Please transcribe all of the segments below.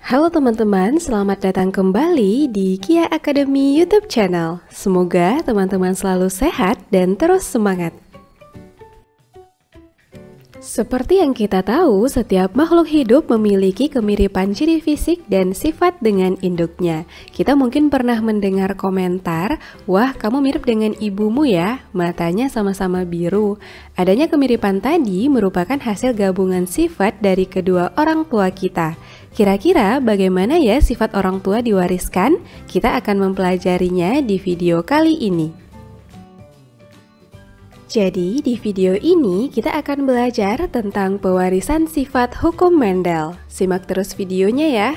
Halo teman-teman, selamat datang kembali di Kia Academy YouTube channel. Semoga teman-teman selalu sehat dan terus semangat. Seperti yang kita tahu, setiap makhluk hidup memiliki kemiripan ciri fisik dan sifat dengan induknya. Kita mungkin pernah mendengar komentar, "Wah, kamu mirip dengan ibumu ya, matanya sama-sama biru." Adanya kemiripan tadi merupakan hasil gabungan sifat dari kedua orang tua kita. Kira-kira bagaimana ya sifat orang tua diwariskan? Kita akan mempelajarinya di video kali ini. Jadi, di video ini kita akan belajar tentang pewarisan sifat hukum Mendel. Simak terus videonya ya.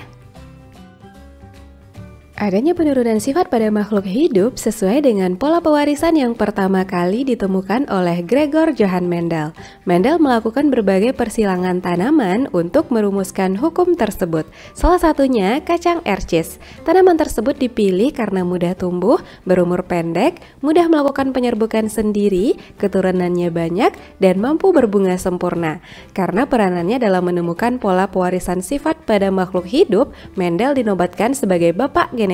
Adanya penurunan sifat pada makhluk hidup sesuai dengan pola pewarisan yang pertama kali ditemukan oleh Gregor Johann Mendel. Mendel melakukan berbagai persilangan tanaman untuk merumuskan hukum tersebut. Salah satunya kacang ercis. Tanaman tersebut dipilih karena mudah tumbuh, berumur pendek, mudah melakukan penyerbukan sendiri, keturunannya banyak, dan mampu berbunga sempurna. Karena peranannya dalam menemukan pola pewarisan sifat pada makhluk hidup, Mendel dinobatkan sebagai bapak genetika.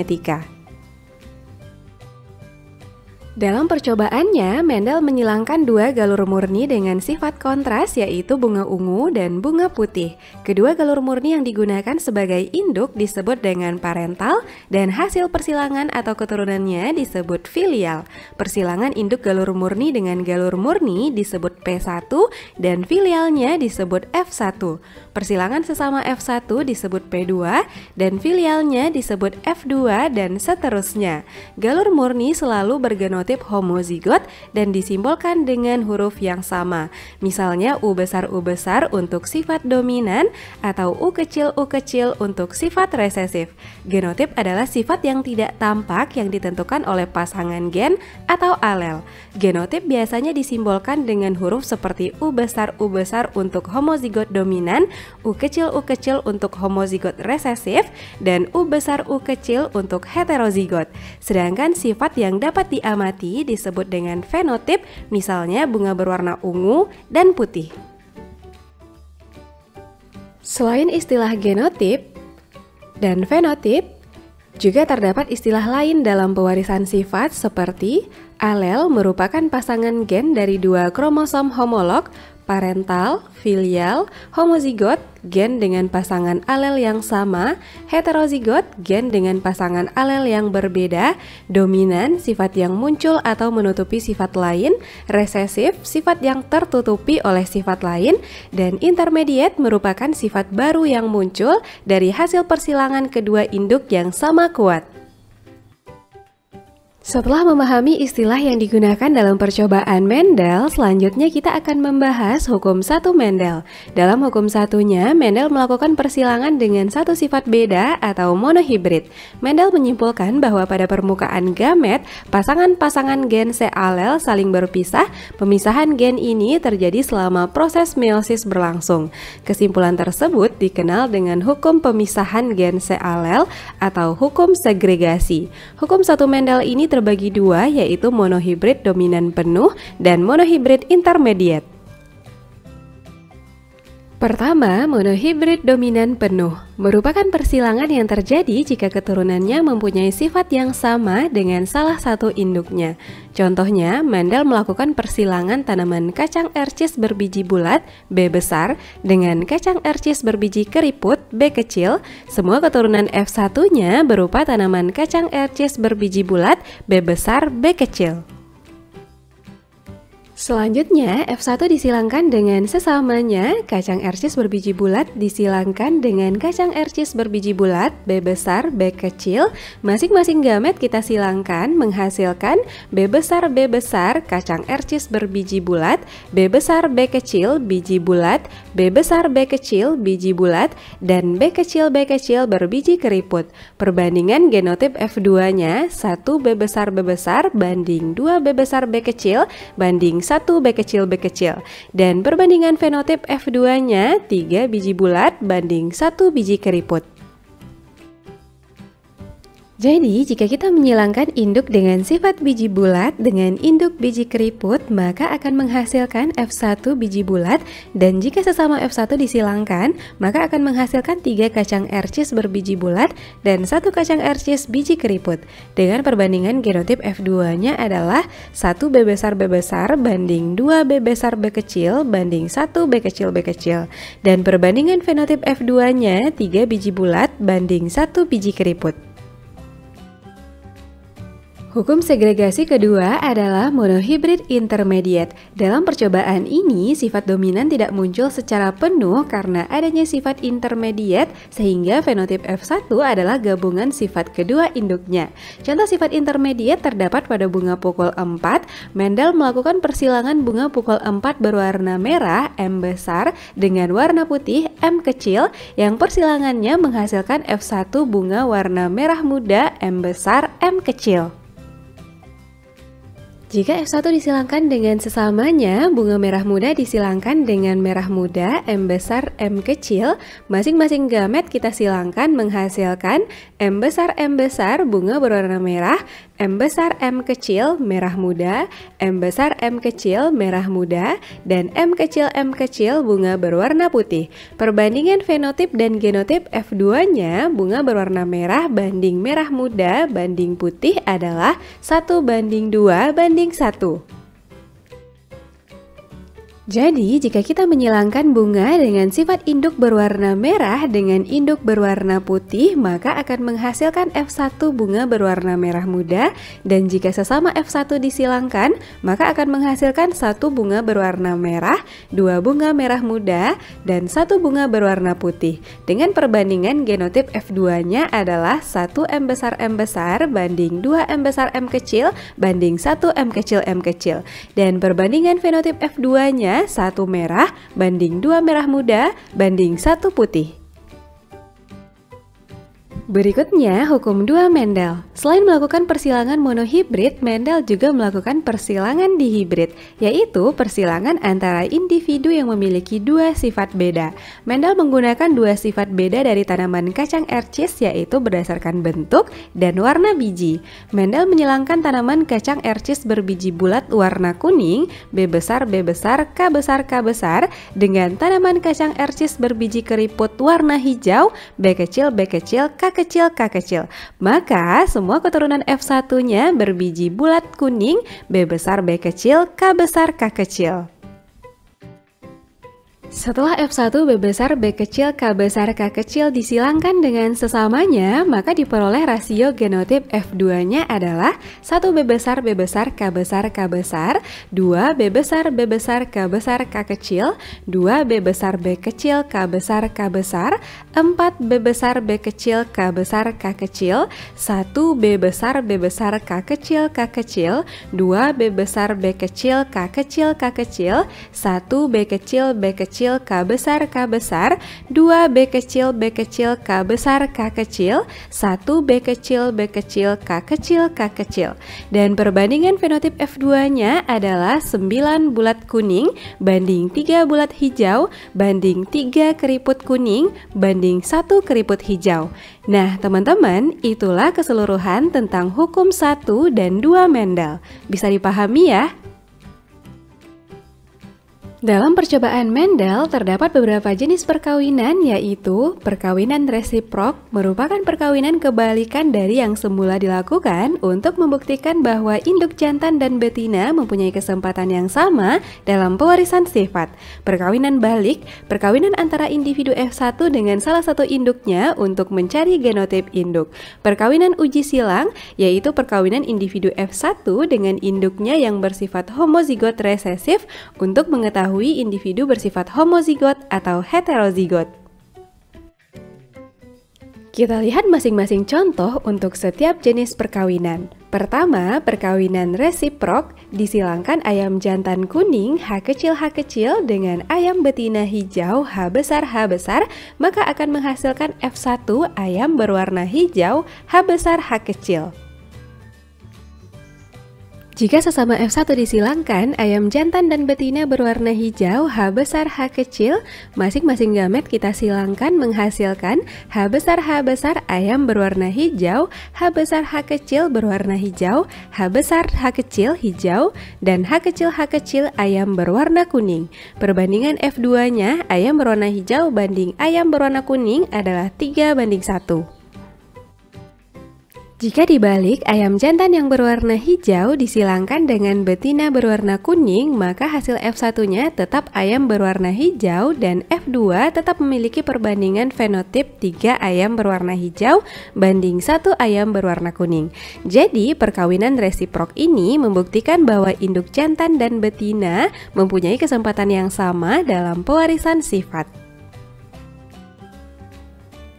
Dalam percobaannya, Mendel menyilangkan dua galur murni dengan sifat kontras, yaitu bunga ungu dan bunga putih. Kedua galur murni yang digunakan sebagai induk disebut dengan parental, dan hasil persilangan atau keturunannya disebut filial. Persilangan induk galur murni dengan galur murni disebut P1, dan filialnya disebut F1. Persilangan sesama F1 disebut P2, dan filialnya disebut F2, dan seterusnya. Galur murni selalu bergenotip homozigot dan disimbolkan dengan huruf yang sama. Misalnya U besar untuk sifat dominan atau U kecil untuk sifat resesif. Genotip adalah sifat yang tidak tampak yang ditentukan oleh pasangan gen atau alel. Genotip biasanya disimbolkan dengan huruf seperti U besar untuk homozigot dominan, U kecil untuk homozigot resesif, dan U besar untuk heterozigot. Sedangkan sifat yang dapat diamati disebut dengan fenotip, misalnya bunga berwarna ungu dan putih. Selain istilah genotip dan fenotip, juga terdapat istilah lain dalam pewarisan sifat seperti alel merupakan pasangan gen dari dua kromosom homolog, parental, filial, homozigot, gen dengan pasangan alel yang sama, heterozigot, gen dengan pasangan alel yang berbeda, dominan, sifat yang muncul atau menutupi sifat lain, resesif, sifat yang tertutupi oleh sifat lain, dan intermediate merupakan sifat baru yang muncul dari hasil persilangan kedua induk yang sama kuat. Setelah memahami istilah yang digunakan dalam percobaan Mendel, selanjutnya kita akan membahas hukum satu Mendel. Dalam hukum satunya, Mendel melakukan persilangan dengan satu sifat beda atau monohibrid. Mendel menyimpulkan bahwa pada permukaan gamet, pasangan-pasangan gen sealel saling berpisah. Pemisahan gen ini terjadi selama proses meiosis berlangsung. Kesimpulan tersebut dikenal dengan hukum pemisahan gen sealel atau hukum segregasi. Hukum satu Mendel ini terbagi dua, yaitu monohibrid dominan penuh dan monohibrid intermediate. Pertama, monohibrid dominan penuh merupakan persilangan yang terjadi jika keturunannya mempunyai sifat yang sama dengan salah satu induknya. Contohnya, Mendel melakukan persilangan tanaman kacang ercis berbiji bulat B besar dengan kacang ercis berbiji keriput B kecil. Semua keturunan F1-nya berupa tanaman kacang ercis berbiji bulat B besar B kecil. Selanjutnya, F1 disilangkan dengan sesamanya, kacang ercis berbiji bulat disilangkan dengan kacang ercis berbiji bulat B besar B kecil. Masing-masing gamet kita silangkan menghasilkan B besar kacang ercis berbiji bulat, B besar B kecil biji bulat, B besar B kecil biji bulat, dan B kecil berbiji keriput. Perbandingan genotip F2-nya 1 B besar banding 2 B besar B kecil banding 1 B kecil, dan perbandingan fenotip F2-nya 3 biji bulat banding 1 biji keriput. Jadi, jika kita menyilangkan induk dengan sifat biji bulat dengan induk biji keriput, maka akan menghasilkan F1 biji bulat, dan jika sesama F1 disilangkan, maka akan menghasilkan 3 kacang ercis berbiji bulat dan 1 kacang ercis biji keriput. Dengan perbandingan genotip F2-nya adalah 1 B besar B besar banding 2 B besar B kecil banding 1 B kecil B kecil. Dan perbandingan fenotip F2-nya 3 biji bulat banding 1 biji keriput. Hukum segregasi kedua adalah monohibrid intermediate. Dalam percobaan ini, sifat dominan tidak muncul secara penuh karena adanya sifat intermediate, sehingga fenotip F1 adalah gabungan sifat kedua induknya. Contoh sifat intermediate terdapat pada bunga pukul 4. Mendel melakukan persilangan bunga pukul 4 berwarna merah M besar dengan warna putih M kecil, yang persilangannya menghasilkan F1 bunga warna merah muda M besar M kecil. Jika F1 disilangkan dengan sesamanya, bunga merah muda disilangkan dengan merah muda M besar M kecil, masing-masing gamet kita silangkan menghasilkan M besar bunga berwarna merah, M besar M kecil merah muda, M besar M kecil merah muda, dan M kecil bunga berwarna putih. Perbandingan fenotip dan genotip F2-nya, bunga berwarna merah banding merah muda banding putih adalah 1:2:1. Jadi, jika kita menyilangkan bunga dengan sifat induk berwarna merah dengan induk berwarna putih, maka akan menghasilkan F1 bunga berwarna merah muda, dan jika sesama F1 disilangkan, maka akan menghasilkan 1 bunga berwarna merah, 2 bunga merah muda, dan 1 bunga berwarna putih. Dengan perbandingan genotip F2-nya adalah 1 M besar banding 2 M besar M kecil banding 1 M kecil. Dan perbandingan fenotip F2-nya 1 merah banding 2 merah muda banding 1 putih. Berikutnya, hukum 2 Mendel. Selain melakukan persilangan monohibrid, Mendel juga melakukan persilangan dihibrid, yaitu persilangan antara individu yang memiliki 2 sifat beda. Mendel menggunakan 2 sifat beda dari tanaman kacang ercis, yaitu berdasarkan bentuk dan warna biji. Mendel menyilangkan tanaman kacang ercis berbiji bulat warna kuning, B besar K besar, dengan tanaman kacang ercis berbiji keriput warna hijau, B kecil K kecil. Maka semua keturunan F1-nya berbiji bulat kuning, B besar B kecil, K besar K kecil. Setelah F1 B besar B kecil K besar K kecil disilangkan dengan sesamanya, maka diperoleh rasio genotip F2-nya adalah 1 B besar K besar, 2 B besar K besar K kecil, 2 B besar B kecil K besar, 4 B besar B kecil K besar K kecil, 1 B besar K kecil, 2 B besar B kecil K kecil, 1 B kecil K besar, 2 B kecil K besar K kecil, 1 B kecil K kecil. Dan perbandingan fenotip F2-nya adalah 9 bulat kuning banding 3 bulat hijau banding 3 keriput kuning banding 1 keriput hijau. Nah, teman-teman, itulah keseluruhan tentang hukum 1 dan 2 Mendel. Bisa dipahami ya? Dalam percobaan Mendel terdapat beberapa jenis perkawinan, yaitu perkawinan resiprok merupakan perkawinan kebalikan dari yang semula dilakukan untuk membuktikan bahwa induk jantan dan betina mempunyai kesempatan yang sama dalam pewarisan sifat. Perkawinan balik, perkawinan antara individu F1 dengan salah satu induknya untuk mencari genotip induk. Perkawinan uji silang, yaitu perkawinan individu F1 dengan induknya yang bersifat homozigot resesif untuk mengetahui individu bersifat homozigot atau heterozigot. Kita lihat masing-masing contoh untuk setiap jenis perkawinan. Pertama, perkawinan resiprok, disilangkan ayam jantan kuning H kecil dengan ayam betina hijau H besar, maka akan menghasilkan F1 ayam berwarna hijau H besar H kecil. Jika sesama F1 disilangkan, ayam jantan dan betina berwarna hijau, H besar H kecil, masing-masing gamet kita silangkan menghasilkan H besar ayam berwarna hijau, H besar H kecil berwarna hijau, H besar H kecil hijau, dan H kecil ayam berwarna kuning. Perbandingan F2-nya ayam berwarna hijau banding ayam berwarna kuning adalah 3:1. Jika dibalik, ayam jantan yang berwarna hijau disilangkan dengan betina berwarna kuning, maka hasil F1-nya tetap ayam berwarna hijau dan F2 tetap memiliki perbandingan fenotip 3 ayam berwarna hijau banding 1 ayam berwarna kuning. Jadi, perkawinan resiprok ini membuktikan bahwa induk jantan dan betina mempunyai kesempatan yang sama dalam pewarisan sifat.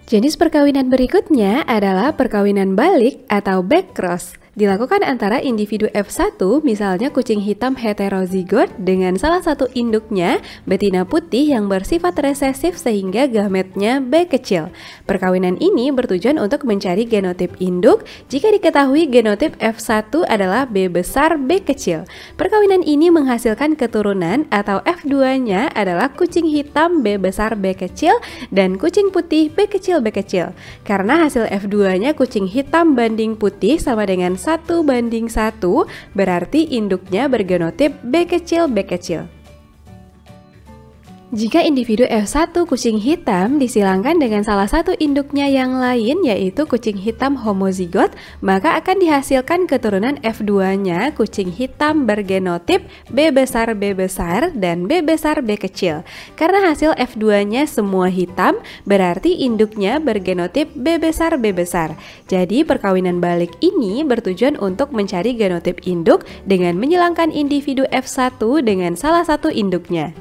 Jenis perkawinan berikutnya adalah perkawinan balik atau backcross. Dilakukan antara individu F1, misalnya kucing hitam heterozigot dengan salah satu induknya betina putih yang bersifat resesif sehingga gametnya B kecil. Perkawinan ini bertujuan untuk mencari genotip induk jika diketahui genotip F1 adalah B besar B kecil. Perkawinan ini menghasilkan keturunan atau F2-nya adalah kucing hitam B besar B kecil dan kucing putih B kecil B kecil. Karena hasil F2-nya kucing hitam banding putih sama dengan 1:1, berarti induknya bergenotip B kecil B kecil. Jika individu F1 kucing hitam disilangkan dengan salah satu induknya yang lain yaitu kucing hitam homozigot, maka akan dihasilkan keturunan F2-nya kucing hitam bergenotip B besar dan B besar B kecil. Karena hasil F2-nya semua hitam, berarti induknya bergenotip B besar. Jadi perkawinan balik ini bertujuan untuk mencari genotip induk dengan menyilangkan individu F1 dengan salah satu induknya.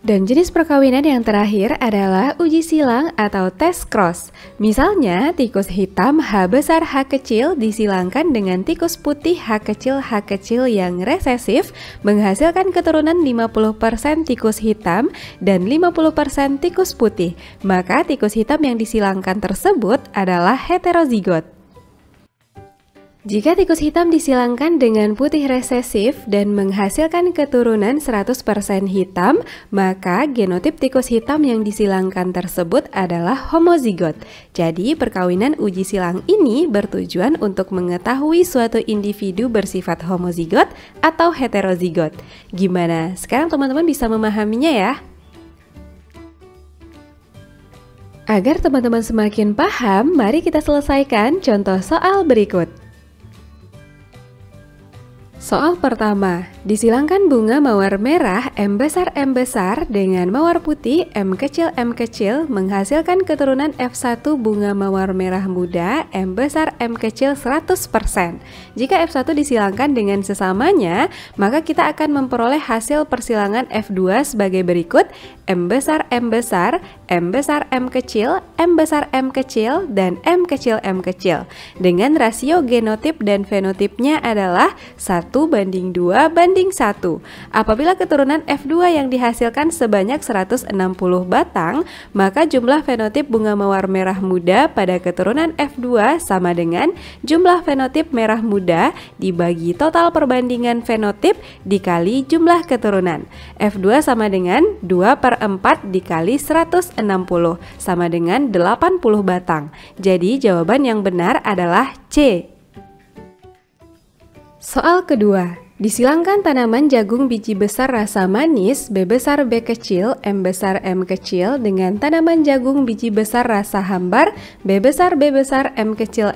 Dan jenis perkawinan yang terakhir adalah uji silang atau test cross. Misalnya, tikus hitam H besar H kecil disilangkan dengan tikus putih H kecil yang resesif, menghasilkan keturunan 50% tikus hitam dan 50% tikus putih. Maka tikus hitam yang disilangkan tersebut adalah heterozigot. Jika tikus hitam disilangkan dengan putih resesif dan menghasilkan keturunan 100% hitam, maka genotip tikus hitam yang disilangkan tersebut adalah homozigot. Jadi, perkawinan uji silang ini bertujuan untuk mengetahui suatu individu bersifat homozigot atau heterozigot. Gimana? Sekarang teman-teman bisa memahaminya ya? Agar teman-teman semakin paham, mari kita selesaikan contoh soal berikut. Soal pertama, disilangkan bunga mawar merah M besar dengan mawar putih M kecil menghasilkan keturunan F1 bunga mawar merah muda M besar 100%. Jika F1 disilangkan dengan sesamanya, maka kita akan memperoleh hasil persilangan F2 sebagai berikut: M besar, M besar M kecil, dan M kecil. Dengan rasio genotip dan fenotipnya adalah 1:2:1. Apabila keturunan F2 yang dihasilkan sebanyak 160 batang, maka jumlah fenotip bunga mawar merah muda pada keturunan F2 sama dengan jumlah fenotip merah muda dibagi total perbandingan fenotip dikali jumlah keturunan. F2 sama dengan 2/4 dikali 160 sama dengan 80 batang. Jadi jawaban yang benar adalah C. Soal kedua, disilangkan tanaman jagung biji besar rasa manis B besar B kecil, M besar M kecil dengan tanaman jagung biji besar rasa hambar B besar M kecil.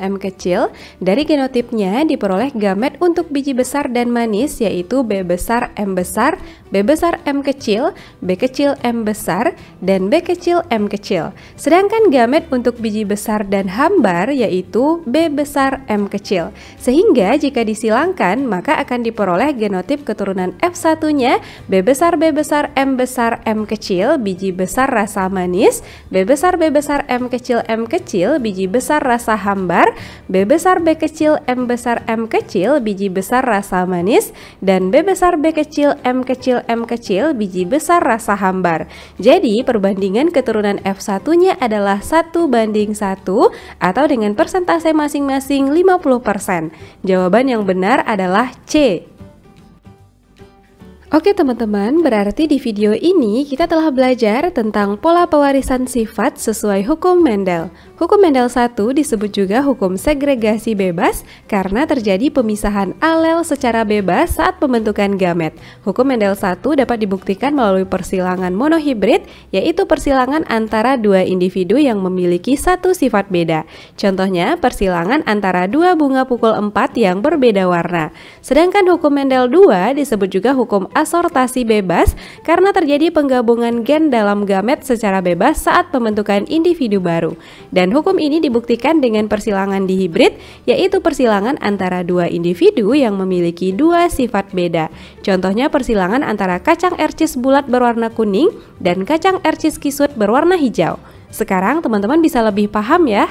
Dari genotipnya diperoleh gamet untuk biji besar dan manis yaitu B besar, B besar M kecil, B kecil M besar, dan B kecil M kecil. Sedangkan gamet untuk biji besar dan hambar yaitu B besar M kecil. Sehingga jika disilangkan maka akan diperoleh memperoleh genotip keturunan F1-nya B besar M besar M kecil biji besar rasa manis, B besar M kecil biji besar rasa hambar, B besar M kecil biji besar rasa manis, dan B besar M kecil biji besar rasa hambar. Jadi perbandingan keturunan F1-nya adalah 1:1 atau dengan persentase masing-masing 50%. Jawaban yang benar adalah C. Oke teman-teman, berarti di video ini kita telah belajar tentang pola pewarisan sifat sesuai hukum Mendel. Hukum Mendel 1 disebut juga hukum segregasi bebas karena terjadi pemisahan alel secara bebas saat pembentukan gamet. Hukum Mendel 1 dapat dibuktikan melalui persilangan monohibrid, yaitu persilangan antara dua individu yang memiliki satu sifat beda. Contohnya, persilangan antara dua bunga pukul 4 yang berbeda warna. Sedangkan hukum Mendel 2 disebut juga hukum asortasi bebas karena terjadi penggabungan gen dalam gamet secara bebas saat pembentukan individu baru. Dan hukum ini dibuktikan dengan persilangan dihibrid, yaitu persilangan antara dua individu yang memiliki dua sifat beda. Contohnya persilangan antara kacang ercis bulat berwarna kuning dan kacang ercis kisut berwarna hijau. Sekarang teman-teman bisa lebih paham ya.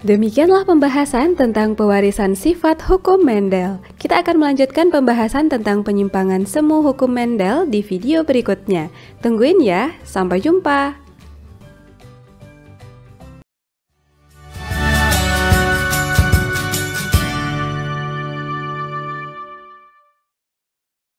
Demikianlah pembahasan tentang pewarisan sifat hukum Mendel. Kita akan melanjutkan pembahasan tentang penyimpangan semu hukum Mendel di video berikutnya. Tungguin ya, sampai jumpa.